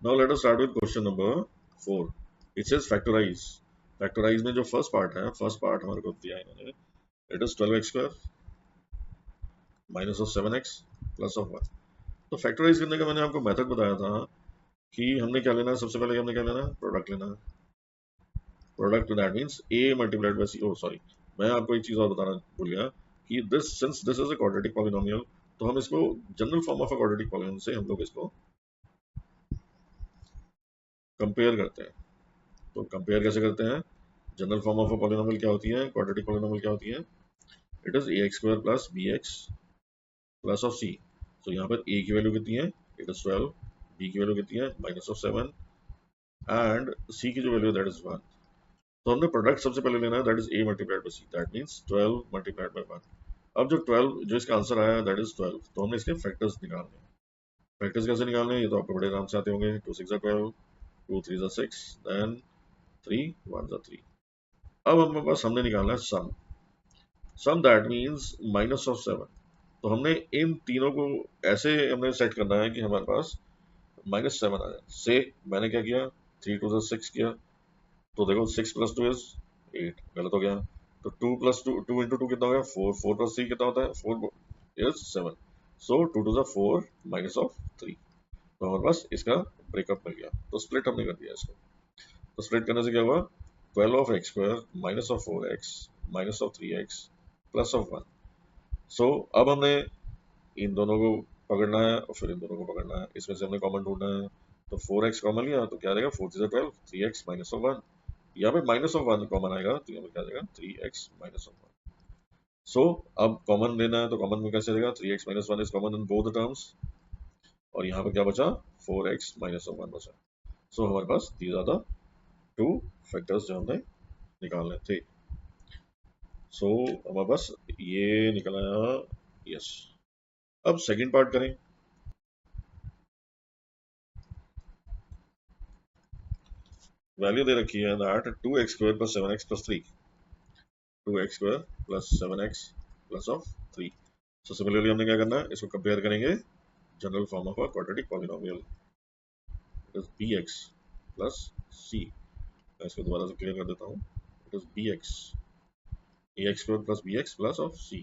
Now let us start with question number 4. It says factorize. Factorize में जो first part है, first part हमारे को दिया है इन्होंने, it is 12x square minus of 7x plus of 1. तो फैक्टराइज करने का मैंने आपको मेथड बताया था कि हमने क्या लेना है, सबसे पहले हमने क्या लेना है, प्रोडक्ट लेना है. Product that means a multiplied by c. Oh sorry, मैं आपको एक चीज और बताना भूल गया कि this since this is a quadratic polynomial, तो हम इसको general form of a quadratic polynomial से हम लोग इसको कंपेयर करते हैं. तो कंपेयर कैसे करते हैं? General form of a polynomial क्या होती है, क्वाड्रेटिक पॉलिनोमियल क्या होती है? It is ax square plus bx plus of c. तो यहाँ पर a की वैल्यू कितनी है, इट इज 12, b की वैल्यू कितनी है, माइनस ऑफ 7, एंड c की जो वैल्यू है दैट इज 1. तो हमने प्रोडक्ट सबसे पहले लेना है, that is a multiplied by c, that means 12 multiplied by 1. अब जो 12 जो इसका आंसर आया दैट इज 12, तो हमने इसके फैक्टर्स निकालने हैं. फैक्टर्स कैसे निकालने हैं, ये तो आपको बड़े आराम से आते होंगे. 2 6 12, 2 3 6, देन 3 1 3. अब हमारे पास हमने निकालना है सम. सम दैट मींस माइनस ऑफ 7. तो हमने इन तीनों को ऐसे हमने सेट करना है कि हमारे पास -7 आ जाए. से मैंने क्या किया, 3 2 6 किया. तो देखो 6 प्लस 2 इज 8, गलत हो गया. तो 2 प्लस 2, 2 इंटू 2 कितना हो गया, 4. 4 प्लस 3 कितना होता है, 4 इज 7. So 2 2 4 minus of 3. तो हमारे पास इसका ब्रेकअप मिल गया. तो स्प्लिट हमने कर दिया इसको. तो स्प्लिट करने से क्या हुआ, 12 of x square minus of 4x minus of 3x plus of 1. सो अब हमने इन दोनों को पकड़ना है और फिर इन दोनों को पकड़ना है. इसमें से हमने कॉमन ढूंढना है. तो 4x कॉमन लिया तो क्या आएगा, 4 3 12, 3x माइनस ऑफ 1. यहाँ पे माइनस ऑफ 1 कॉमन आएगा तो यहाँ पे क्या आ जाएगा, 3x माइनस ऑफ 1. सो अब कॉमन लेना है तो कॉमन में कैसे आएगा, 3x minus 1 is common in both the terms. और यहाँ पे क्या बचा, 4x माइनस ऑफ 1 बचा. सो हमारे पास these are the two factors जो हमने निकालने थे. सो हमारे पास ये निकल आया. यस. अब सेकंड पार्ट करें. वैल्यू दे रखी है that 2x square plus 7x plus 3. 2x square plus 7x plus of 3. So similarly हमने क्या करना है, इसको कंपेयर करेंगे general form of a quadratic polynomial. It is bx plus c. मैं इसको दोबारा से क्लियर कर देता हूँ. It is bx ax square plus bx plus of c.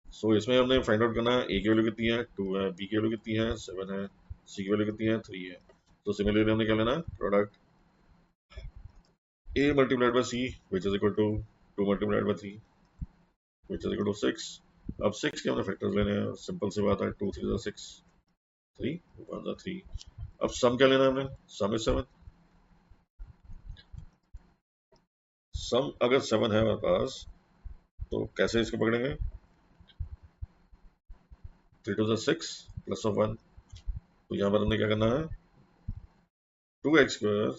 सो इसमें हमने फाइंड आउट करना है a की वैल्यू कितनी है, 2 है, b की वैल्यू कितनी है, 7 है, c की वैल्यू कितनी है, 3 है. तो सिमिलरली हमने क्या लेना है, product a multiplied by c which is equal to 2 multiplied by 3 which is equal to 6. अब 6 के हमने फैक्टर्स लेने हैं. सिंपल सी बात है, 2 3 6, 3 1 3. अब सम क्या लेना है हमने, सम इज 7. सम अगर 7 है हमारे पास तो कैसे इसको पकड़ेंगे, 3 2 6 प्लस ऑफ 1. तो यहाँ पर हमने क्या करना है, 2x square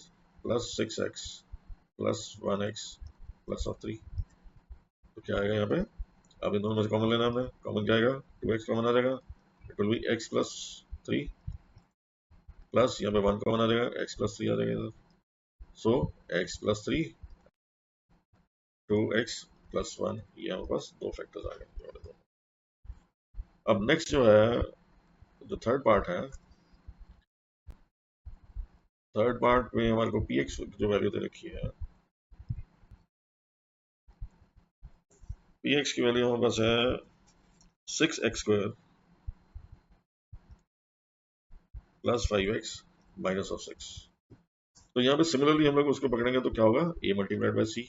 plus 6x plus 1x plus of 3. तो क्या आएगा यहाँ पे, अब इन दोनों में से कॉमन लेना है हमने. कॉमन क्या आएगा, 2x कॉमन आ जाएगा, it will B x plus 3 plus यहाँ पे 1 कॉमन आ जाएगा, x प्लस 3 आ जाएगा इधर. सो x प्लस 3, 2x प्लस 1, ये हमारे पास दो फैक्टर्स आ गए. अब नेक्स्ट जो है, जो थर्ड पार्ट है, थर्ड पार्ट में हमारे को px जो वैल्यू दे रखी है, px की वैल्यू हमारे पास है 6x square plus 5x minus of 6. तो यहाँ पे सिमिलरली हम लोग उसको पकड़ेंगे तो क्या होगा, a multiplied by c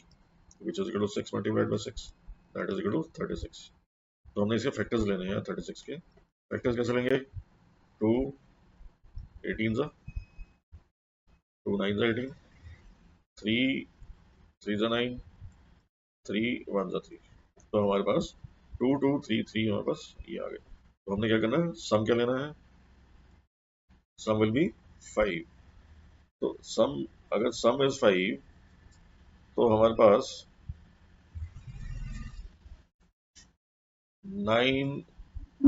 which is equal to 6 multiplied by 6 that is equal to 36. तो हमने इसके फैक्टर्स लेने हैं 36 के. फैक्टर्स कैसे लेंगे, 2 18 जा, 2 9 जा 18, 3 3 जा 9, 3 1 जा 3. तो हमारे पास 2 2 3 3 हमारे पास ये आ गए. तो हमने क्या करना है, सम क्या लेना है, सम विल बी 5. तो सम, अगर सम इज 5 तो हमारे पास 9,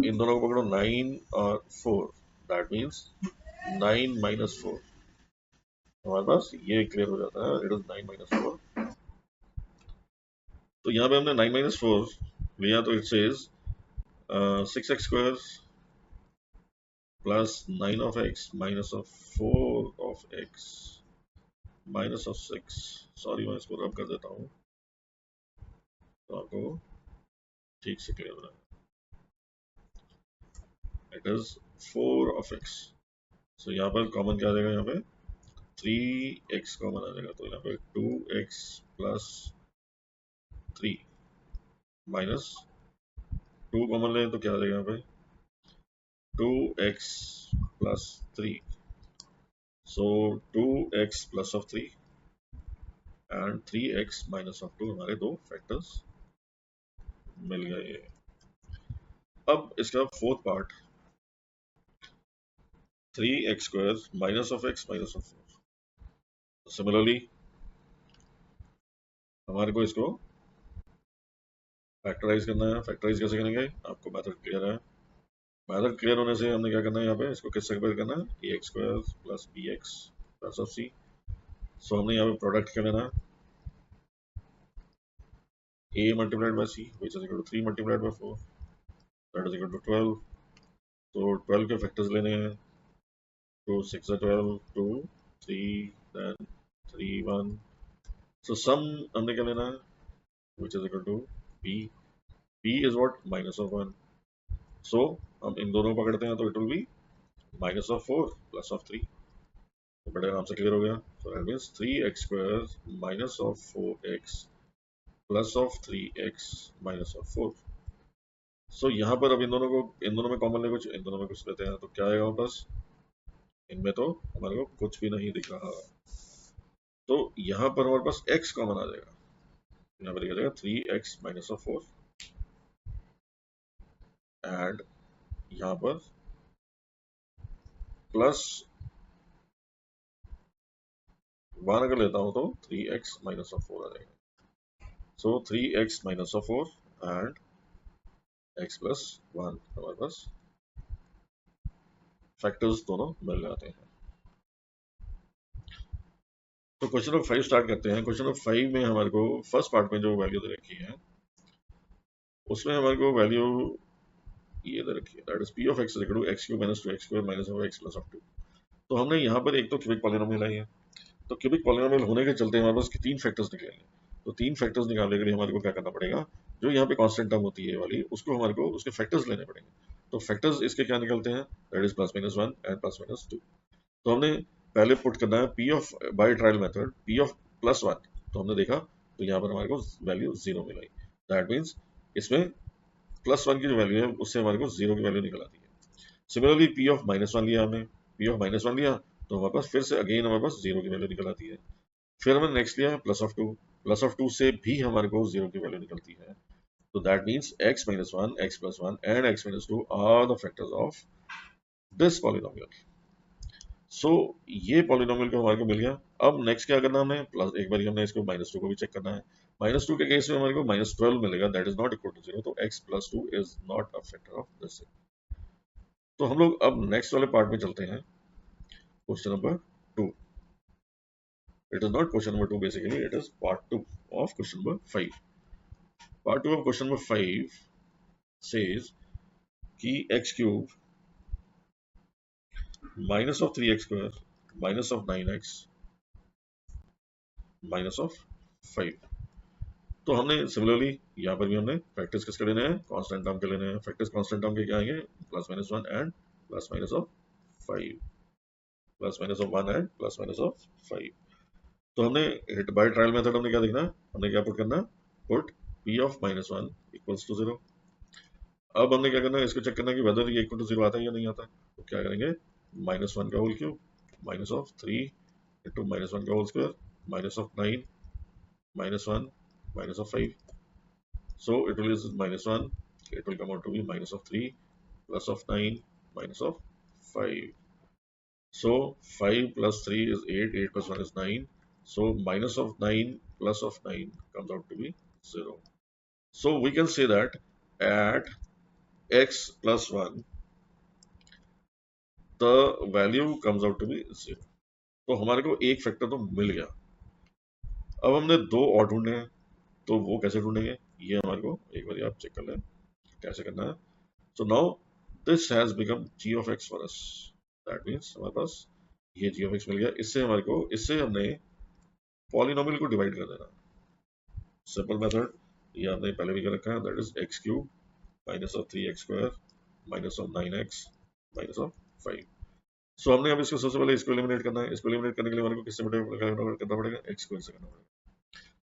इन दोनों को पकड़ो, 9 और 4, दैट मीन्स 9 माइनस 4. हमारे पास ये क्लियर हो जाता है, इट इज 9 माइनस 4. तो यहाँ पे हमने 9 माइनस 4 लिया तो it says 6x square plus 9 of x minus of 4 of x minus of 6। Sorry मैं इसको रब कर देता हूँ तो आपको ठीक से क्लियर हो रहा है। It is 4 of x. So यहाँ पर कॉमन क्या आ जाएगा, यहाँ पे 3x कॉमन आ जाएगा, तो यहाँ पे 2x प्लस 3 माइनस 2 कॉमन लें तो क्या आ जाएगा यहाँ पे 2x plus 3। So 2x plus of 3 and 3x minus of 2 हमारे दो फैक्टर्स मिल गए। अब इसका fourth part 3x square minus of x minus of 4। Similarly हमारे को इसको फैक्टराइज करना है। फैक्टराइज कैसे करेंगे, आपको मेथड क्लियर है। मेथड क्लियर होने से हमने क्या करना है, यहाँ पे इसको किससे कंपेयर करना है, a x square plus b x plus of c. So हमने यहाँ पे प्रोडक्ट क्या लेना है, a multiplied by c which is equal to 3 multiplied by 4 that is equal to 12। तो 12 के फैक्टर्स लेने हैं, 2 6 are 12, 2 3 then 3 1। so sum हमने क्या लेना है, which is equal to b। b is what, minus of 1। so हम इन दोनों को पकड़ते हैं तो it will be minus of 4 plus of 3। तो बड़े आराम से क्लियर हो गया। so that means 3x square minus of 4x plus of 3x minus of 4। सो यहाँ पर अब इन दोनों में कॉमन ले कुछ, इन दोनों में कुछ लेते हैं तो क्या आएगा बस, इनमें तो हमारे को कुछ भी नहीं दिख रहा, तो यहाँ पर हमारे पास x कॉमन आ जाएगा। यहाँ पर लिखा जाएगा 3x माइनस ऑफ 4 एंड यहाँ पर प्लस 1 अगर लेता हूँ तो 3x माइनस ऑफ 4 आ जाएगा। सो 3x minus of 4 and x plus 1 हमारे पास फैक्टर्स दोनों मिल जाते हैं। तो क्वेश्चन नंबर 5 स्टार्ट करते हैं। क्वेश्चन नंबर 5 में हमारे को फर्स्ट पार्ट में जो वैल्यू दे रखी है उसमें हमारे को वैल्यू ये दे रखी है, that is p of x equal to x cube minus 2x square minus of x plus of 2। तो हमने यहाँ पर एक तो क्यूबिक पॉलिनोमियल आई है, तो क्यूबिक पॉलिनोमियल होने के चलते हमारे पास तीन फैक्टर्स निकलेंगे। तो तीन फैक्टर्स निकालने के लिए हमारे को क्या करना पड़ेगा, जो यहाँ पे कांस्टेंट टर्म होती है वाली उसको हमारे को उसके फैक्टर्स लेने पड़ेंगे। तो फैक्टर्स इसके क्या निकलते हैं, that is plus minus 1 and plus minus 2। तो हमने पहले पुट करना है p of by trial method p of plus 1। तो हमने देखा तो यहाँ पर हमारे को वैल्यू 0 मिलाई, दैट मीन्स इसमें प्लस 1 की जो वैल्यू है उससे हमारे को 0 की वैल्यू निकल आती है। सिमिलरली p ऑफ माइनस 1 लिया हमने, p ऑफ माइनस 1 लिया तो हमारे पास फिर से अगेन हमारे पास 0 की वैल्यू निकल आती है। फिर हमने नेक्स्ट लिया प्लस ऑफ 2, प्लस ऑफ 2 से भी हमारे को 0 की वैल्यू निकलती है। तो that means x minus 1 x plus 1 and x minus 2 are the factors of this polynomial. So ये पॉलिनोमियल को हमारे को मिल गया। अब नेक्स्ट क्या करना हमें, प्लस एक बार हमने इसको माइनस 2 को भी चेक करना है। माइनस 2 के केस में हमारे को माइनस 12 मिलेगा, that is not equal to 0। तो x plus 2 is not a factor of this. तो हम लोग अब नेक्स्ट वाले पार्ट में चलते हैं, question number 2। It is not question number 2, basically it is part 2 of question number 5। Part 2 of question number 5 says कि x cube minus of 3x square minus of 9x minus of 5। तो हमने similarly यहाँ पर भी हमने factors किसके लेने हैं, कांस्टेंट टर्म के लेने हैं। फैक्टर्स कांस्टेंट टर्म के क्या आएंगे, plus minus 1 and plus minus of 5, plus minus of 1 and plus minus of 5। तो हमने हिट बाय ट्रायल मेथड हमने क्या देखना, हमने क्या पुट करना, put p of minus 1 equals to 0। अब हमने क्या करना है, इसको चेक करना कि वेदर ये इक्वल टू 0 आता है या नहीं आता। तो क्या करेंगे, माइनस 1 का whole cube minus of 3 into minus 1 का whole square minus of 9 minus 1 minus of 5। So it will is minus 1, it will come out to be minus of 3 plus of 9 minus of 5. So 5 plus 3 is 8, 8 plus 1 is 9. So minus of 9 plus of 9 comes out to be 0. So we can say that at x plus 1 the value comes out to be 0. तो हमारे को एक factor तो मिल गया। अब हमने दो और ढूंढने हैं, तो वो कैसे ढूंढेंगे ये हमारे को एक बार आप चेक कर लें कैसे करना है। So now this has become g of x for us. That means हमारे पास ये g of x मिल गया। इससे हमारे को, इससे हमने पॉलिनोमियल को डिवाइड कर देना। सिंपल मेथड, ये आपने पहले भी कर रखा है, that is x cube minus of 3x² minus of 9x minus of 5। सो हमने अब इसको सबसे पहले इसको एलिमिनेट करना है। इसको एलिमिनेट करने के लिए हमारे को किससे करना पड़ेगा, x स्क्वायर से करना पड़ेगा।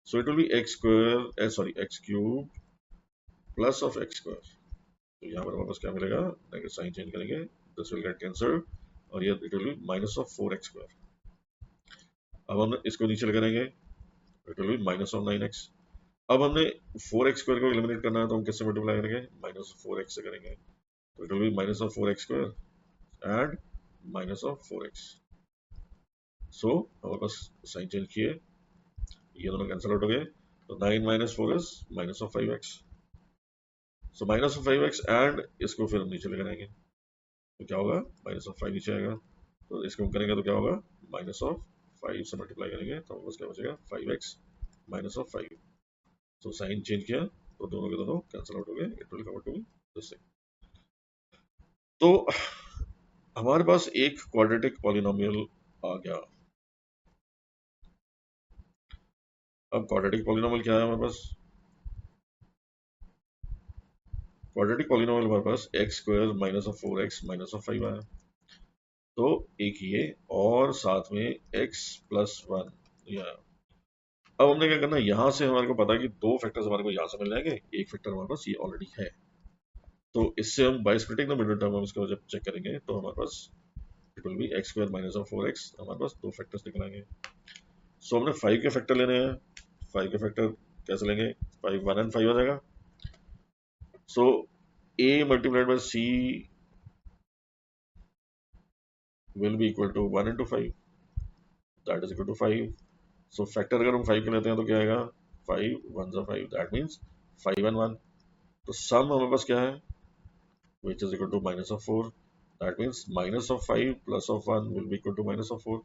सो it will B x square, sorry x cube plus of x square. तो यहाँ पर हमारे पास क्या मिलेगा, नेगेटिव साइन चेंज करेंगे, दिस विल गेट कैंसल्ड, और ये it will B minus of 4x²। अब हम इसको नीचे लगाएंगे, it will B minus of 9x। अब हमने 4x² को एलिमिनेट करना है, तो हम किससे मल्टीप्लाई करेंगे, माइनस 4x से करेंगे। तो it will B minus of 4x² and minus of 4x। सो हमारे पास साइन चेंज किए, ये दोनों कैंसिल आउट हो गए, तो 9 minus 4 is minus of 5x। So minus of 5x and इसको फिर हम नीचे लगाएंगे, तो क्या होगा, माइनस ऑफ 5 नीचे आएगा। तो इसको हम करेंगे तो क्या होगा, माइनस ऑफ 5 से मल्टीप्लाई करेंगे तो बस क्या बचेगा, 5x माइनस ऑफ 5। तो साइन चेंज किया तो दोनों के दोनों कैंसिल आउट हो गए, it will come out to be this. तो हमारे पास एक क्वाड्रेटिक पॉलिनोमियल आ गया। अब क्वाड्रेटिक पॉलिनोमियल क्या है हमारे पास, क्वाड्रेटिक पॉलिनोमियल हमारे पास x² minus of 4x minus of 5 आया। तो एक ये और साथ में x प्लस 1 ये आया। अब हमने क्या करना है, यहां से हमारे को पता है कि दो फैक्टर्स हमारे को यहां से मिल जाएंगे, एक फैक्टर हमारे पास ये ऑलरेडी है। तो इससे हम by splitting the middle term हम इसको जब चेक करेंगे तो हमारे पास it will be x² minus of 4x, हमारे पास दो फैक्टर्स निकल आएंगे। सो हमने 5 के फैक्टर लेने हैं, 5 के फैक्टर कैसे लेंगे, 5 1 एंड 5 आ जाएगा। सो a multiplied by c will be equal to 1 into 5, that is equal to 5। So factor अगर हम 5 के लेते हैं तो क्या आएगा, 5 1 जा 5, दैट मीन्स 5 and 1। तो सम हमारे पास क्या है, which is equal to minus of 4, that means minus of 5 plus of 1 will be equal to minus of 4।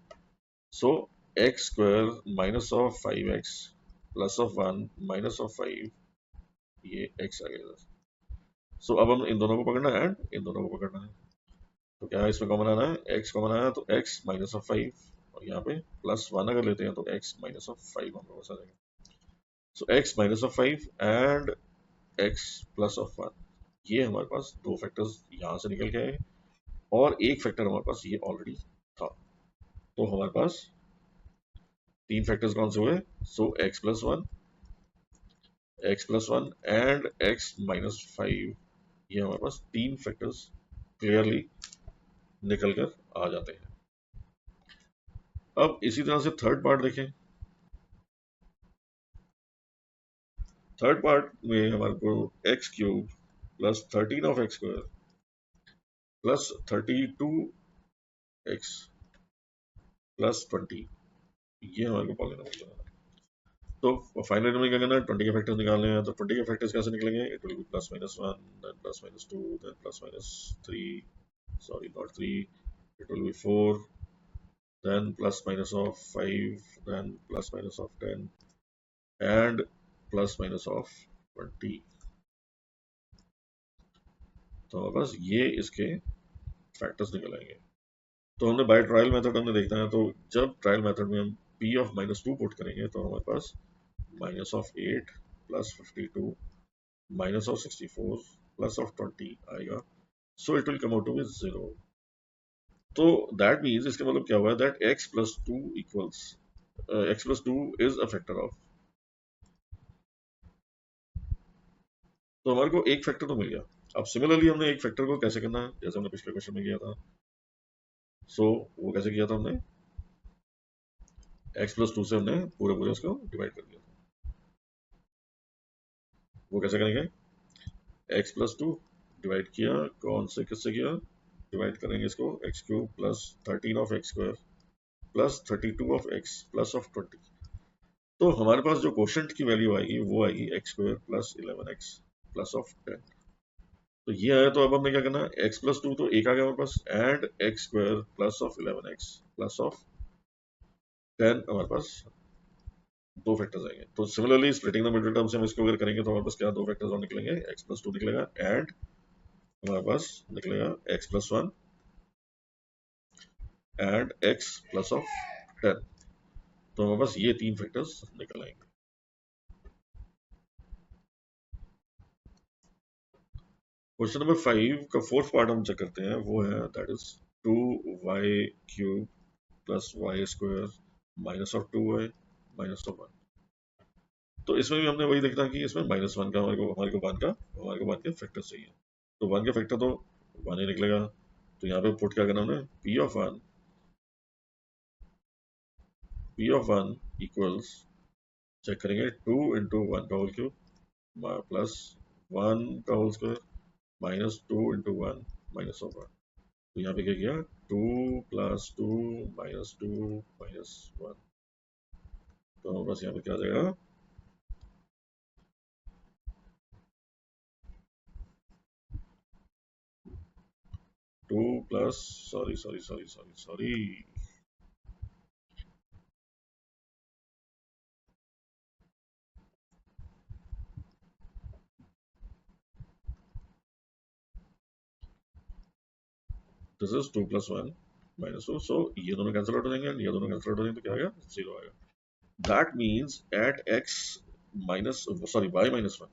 so x square minus of 5x plus of 1 minus of 5, ये x आ गया। सो अब हम इन दोनों को पकड़ना है एंड इन दोनों को पकड़ना है। तो क्या है, इसमें कॉमन आना है, x कॉमन आया तो x माइनस ऑफ 5, और यहाँ पे प्लस 1 अगर लेते हैं तो x माइनस ऑफ 5 हम लोग आ जाएगा। सो x minus of 5 and x plus of 1, ये हमारे पास दो फैक्टर्स यहाँ से निकल के आए, और एक फैक्टर हमारे पास ये ऑलरेडी था। तो हमारे पास तीन फैक्टर्स कौन से हुए, सो x plus one and x minus 5, ये हमारे पास तीन फैक्टर्स क्लियरली निकल कर आ जाते हैं। अब इसी तरह से थर्ड पार्ट देखें। थर्ड पार्ट में हमारे को x cube plus 13 of x square plus 32x plus 20, ये हमारे को पॉलिनोमियल बनाना है। तो फाइनली हमें क्या करना है, 20 के फैक्टर्स निकालने हैं। तो 20 के फैक्टर्स कैसे निकलेंगे, it will be plus minus 1 then plus minus 2 then plus minus 3, sorry not 3, it will be 4, then plus minus of 5, then plus minus of 10 and plus minus of 20। तो बस ये इसके फैक्टर्स निकल आएंगे। तो हमने बाय ट्रायल मेथड हमने देखना है, तो जब ट्रायल मेथड में हम p ऑफ माइनस 2 पुट करेंगे तो हमारे पास minus of 8 plus 52 minus of 64 plus of 20 आएगा। So it will come out to be 0। तो दैट मीन्स, इसका मतलब क्या हुआ है, that x plus 2 equals x plus 2 is a factor of. तो हमारे को एक फैक्टर तो मिल गया। अब सिमिलरली हमने एक फैक्टर को कैसे करना है, जैसे हमने पिछले क्वेश्चन में किया था। वो कैसे किया था हमने, x प्लस 2 से हमने पूरे पूरे उसको डिवाइड कर दिया था। वो कैसे करेंगे, x प्लस 2 डिवाइड किया, कौन से किससे किया, डिवाइड करेंगे इसको x cube plus 13 of x square plus 32 of x plus of 20। तो हमारे पास जो कोशेंट की वैल्यू आएगी वो आएगी x square plus 11x plus of 10। तो ये आया, तो अब हमने क्या करना है, x प्लस 2 तो एक आ गया हमारे पास, and x square plus of 11x plus of 10 हमारे पास दो फैक्टर्स आएंगे। तो similarly splitting the middle term से हम इसको अगर करेंगे तो हमारे पास क्या दो फैक्टर्स और निकलेंगे, x प्लस 2 निकलेगा एंड हमारे पास निकलेगा x+1 एंड x+10। तो हमारे पास ये 3 फैक्टर्स निकल आएंगे। क्वेश्चन नंबर 5 का फोर्थ पार्ट हम चेक करते हैं, वो है that is 2y³ plus y² minus of 2y minus of 1। तो इसमें भी हमने वही देखना कि इसमें -1 का हमारे को 1 के फैक्टर चाहिए। तो 1 के फैक्टर तो 1 ही निकलेगा। तो यहाँ पे पुट क्या करना हमने, p of 1 इक्वल्स, चेक करेंगे 2 इंटू 1 का होल क्यूब प्लस 1 का whole square minus 2 into 1 minus of 1। तो यहाँ पे क्या किया, 2 प्लस 2 माइनस 2 माइनस 1। तो हमारे पास यहाँ पे क्या आ जाएगा, 2 plus, sorry sorry sorry sorry sorry, this is 2 plus 1 minus 2। सो ये दोनों कैंसिल आउट हो जाएंगे एंड ये दोनों कैंसिल आउट हो जाएंगे, तो क्या आएगा, 0 आएगा। That means at x minus, sorry y minus 1,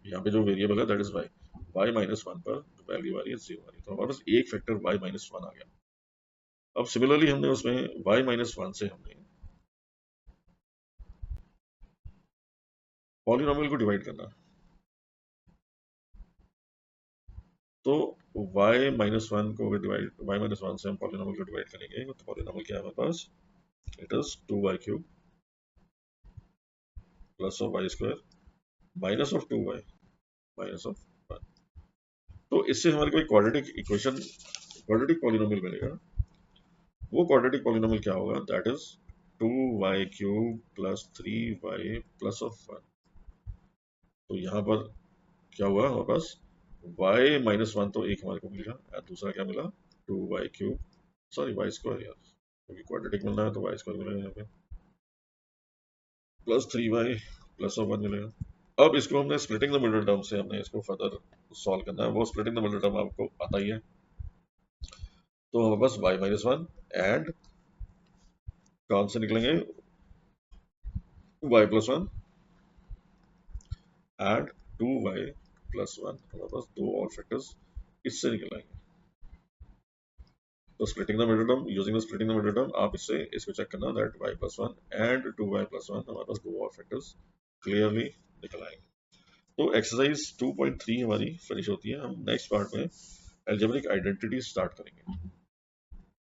यहाँ पे जो वेरिएबल है दैट इज y माइनस 1 पर वैल्यू आ रही है 0 आ रही है। तो हमारे पास एक फैक्टर y माइनस 1 आ गया। अब सिमिलरली हमने उसमें y माइनस 1 से हमने पॉलिनॉमियल को डिवाइड करना। तो y माइनस 1 को डिवाइड, y माइनस 1 से हम पॉलिनॉमियल को डिवाइड करेंगे, तो पॉलिनॉमियल क्या है हमारे पास, it is 2y³ plus of y² minus of 2y minus of 1। तो इससे हमारे को एक क्वाड्रेटिक इक्वेशन, क्वाड्रेटिक पॉलिनॉमियल मिलेगा। वो क्वाड्रेटिक पॉलिनॉमियल क्या होगा, that is 2y³ plus 3y plus of 1। तो यहाँ पर क्या हुआ, हमारे पास y माइनस 1 तो एक हमारे को मिलेगा, और दूसरा क्या मिला, 2y³, सॉरी y² यार, क्योंकि क्वाड्रेटिक मिलना है तो y² मिलेगा यहाँ पे, प्लस 3y प्लस ऑफ 1 मिलेगा। अब इसको हमने स्प्लिटिंग द मिडिल टर्म से हमने इसको फर्दर सॉल्व करना है। वो स्प्लिटिंग द मिडिल टर्म आपको आता ही है। तो हमारे पास y माइनस 1 एंड कौन से निकलेंगे, y plus 1 and 2y plus 1। हमारे पास दो और फैक्टर्स इससे निकल आएंगे। तो splitting the middle term, using the splitting the middle term, आप इससे इसको चेक करना that y plus 1 and 2y plus 1, हमारे पास दो और फैक्टर्स क्लियरली निकल आएंगे। तो एक्सरसाइज 2.3 हमारी फिनिश होती है। हम नेक्स्ट पार्ट में एल्जेब्रिक आइडेंटिटी स्टार्ट करेंगे।